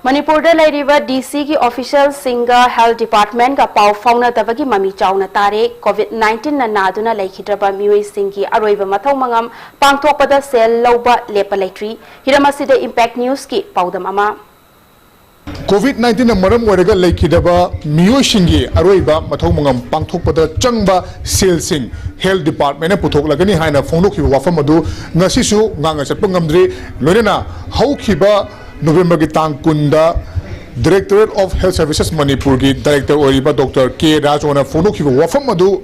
Manipur DC की official सिंगा health department का पाव फाउना तबगी ममी चाउना तारे कोविड-19 ना नादुना लेखिद्रबा मियोई सिंगी अरोइबा मथौ मंगम पांगथोकपदा सेल लौबा लेपा लेट्री हिरमसिदे इंपैक्ट न्यूज की पाउदम अमा Covid-19 na maram oiraga lekhidaba miyo shingi aroiba mathau mangam pangthokpada changba sel sing health department na puthok lagani haina phonokhiba wafam adu ngasi su nganga chatpa ngamdri loina haukhiba November ki tang kunda Directorate of Health Services Manipur ki Director oiriba Dr. K. Rajona phonokhiba wafam adu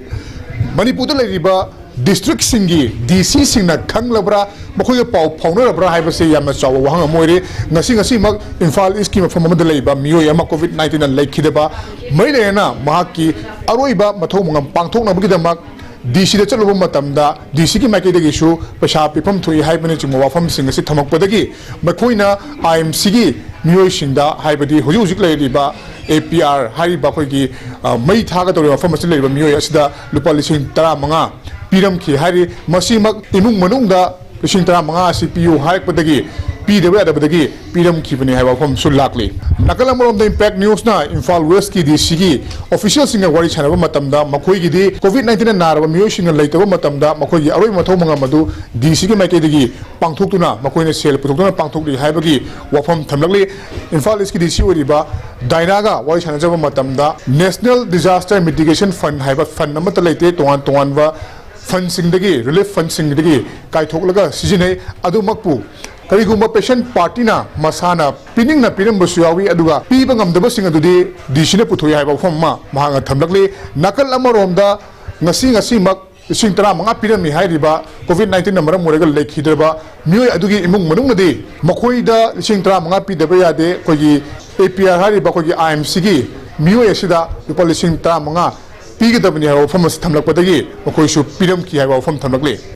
Manipur da leiriba district singi DC singna khanglabra makhoi pau phaunarabra haibase yamna chawa wahang moire ngasi mak Imphal East ki mafam amada leiba miyoi ama Covid-19 na leikhideba mailena mahaki aroiba mathau mangam pangthokna bagidamak DC da chaluba matamda DC ki maike dagi shu pasha pipam thui haibani chimo wafam sing asi thamakpadagi makhoina IMC gi miyoi singda haibadi hujik leiriba APR hariba khoi gi mai thaga tori wafam asi leiba miyoi asida lupa lising 15 Piram ki hari masimak imung manungda lising 15 asi PU haikpadagi PW adabadagi piram ki bani haiwa from sulakli nakala morom the impact news na Imphal West ki DC ki official singa wari chanaba matamda makhoi gi di Covid-19 na naraba miyo singa leitaba matamda makhoi gi aroi mathau manga madu DC ki maike dagi pangthoktuna makhoi na sel puthokna pangthokli haibagi wafam thamlakli Imphal East ki DC oriba dainaga wari chanajaba matamda National Disaster Mitigation Fund haiba fund namata leite tongan wa fund singdagi relief fund singdagi kaithoklaga sijinai adu makpu Karigumba patient party na masana pining na pinam basuyawi aduga piba ngamdaba sing adudi disine puthoi haiba phomma mahanga thamlakli nakal amaromda ngasi mak sing tara manga pinami hairiba Covid-19 na maram muraga lekhidrba mioi adugi imung manungadi makhoida sing tara manga pidaba yade kogi APR hariba kogi IMC gi mioi asida lupa sing tara manga pigedabni haiba phom thamlakpadagi makhoisu piram ki haiba phom thamlakli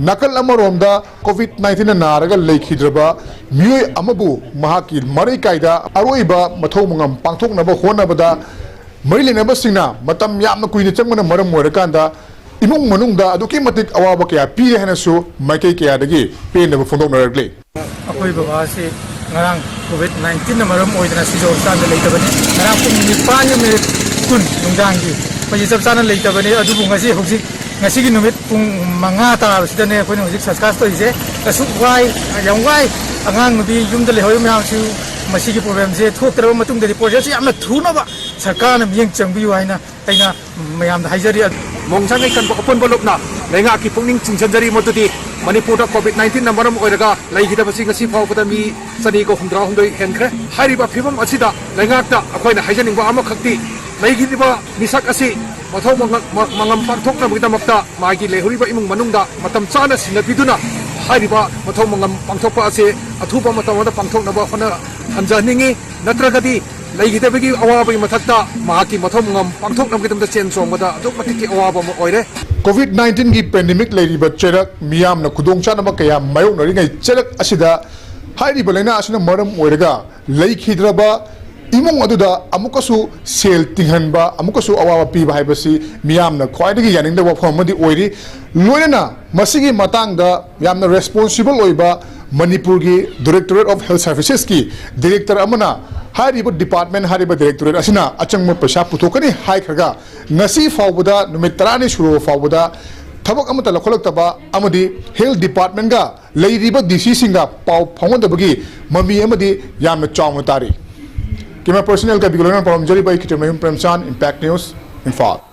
Nakal amaromda Covid-19 na naraga leikhidrba miyoi amabu mahaki marai kaida aroiba mathau mangam pangthoknaba honabada mailenaba singna matam yamna kuina changmana maram morakanda imung manungda aduki matik awaba kya pire hanasu maikai kya dagi penaba phondoknaragli akoi baba se ngarang Covid-19 na maram oidana sijo stand leitabani ngarang pung nipanya me kun nungdangi pajisab sana leitabani adubu ngasi hoksi ngasi gi numit pung manga ta sidane khoi hojik saskas to ise kasuk wai yang wai angang nubi yumda le hoy myam su masi gi problem je thok taraba matung de project si amna thuna ba sarkar na miyeng changbi waina taina mayam da haijari mongsang kan pon bolokna lenga ki pungning chingchanjari modudi Manipur da Covid-19 na maram oiraga laigida basi ngasi phau pada mi sani ko humdra humdoi henkre hariba phibam asida lenga ta akoina haijaning ba ama khakti laigida misak asi mathau mangam pangthokna bidamapta magi lehuriba imung manungda matam chana sinabiduna hariba mathau mangam pangthokpa ase athupa matamada pangthoknaba hona hanjaningi natragadi laigidabagi awabagi mathakta magi mathau mangam pangthokna bidamda chen chongmada adukmatiki awaba mo oire Covid-19 ki pandemic leiriba cherak miyam na khudong chanaba kaya mayok nari ngai cherak asida hariba laina asina maram oiraga leikhidrba imong aduda amukasu sel tinghanba amukasu awawa piba haibasi miyamna khwaidagi yaningda wafam madi oiri loina masigi matangda yamna responsible oiba Manipur gi Directorate of Health Services ki director amana hariba department hariba directorate asina achangma pasha puthokani haikhaga ngasi fawbuda numit 30 shuru fawbuda thabak amata lakholak amadi health department ga leiriba DC singa paw phawndabagi mami amadi yamna chawma tari Kima personnel ka bigulana from Jari by Kitamahim Premchan Impact News Imphal